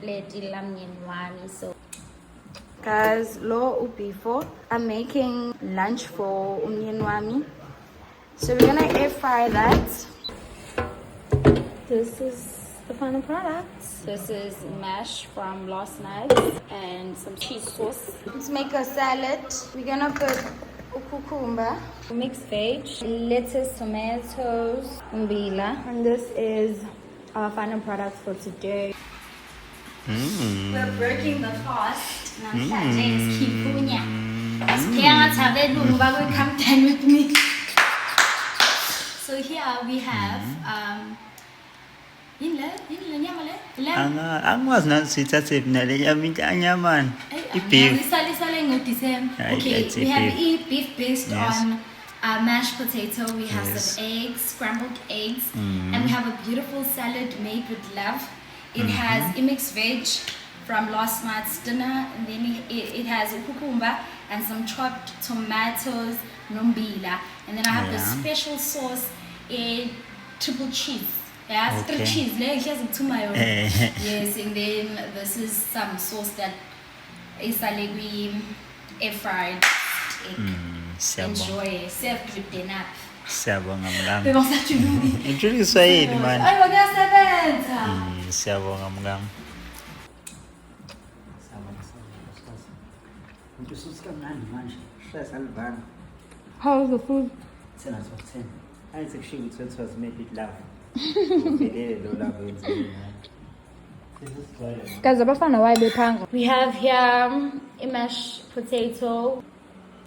plate lamyeni wami. So Guys, lo before I'm making lunch for umyeni wami. So we're gonna air fry that. This is the final product. this is mash from last night and some cheese sauce. Let's make a salad. We're gonna put cucumber. Mixed veg, lettuce, tomatoes, umbila. And this is our final product for today. We're breaking the fast. Namhlanje isikhipunya. Sipheka ngathi abelungu bakwe-come dine with me. So here we have yini le nyama le? Angwazi nasi sithathe nale anyamani. Beef. Isale ngo-December. Okay, we have beef based on mashed potato. We have some eggs, scrambled eggs, and we have a beautiful salad made with love. It has mixed veg from last night's dinner, and then it has cucumber and some chopped tomatoes, nombila, and then I have this special sauce, triple cheese. Yeah, triple cheese. Yes, and then this is some sauce that is air fried egg. Enjoy, served with dinner. Siyabonga mngani. Bebasajulumi. Introduce yini man? Ay, magasebenza. Siyabonga mngani. How's the food? 10 out of 10. I think she was made with love. Guys, abafana why bephanga? We have here a mashed potato,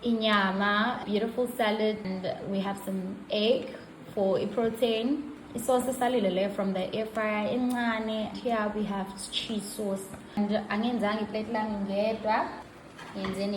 inyama, beautiful salad, and we have some egg for a protein. Sauce salile from the air fryer incane. Here we have cheese sauce. And angenzange iplate lami ngedwa. Yenzeni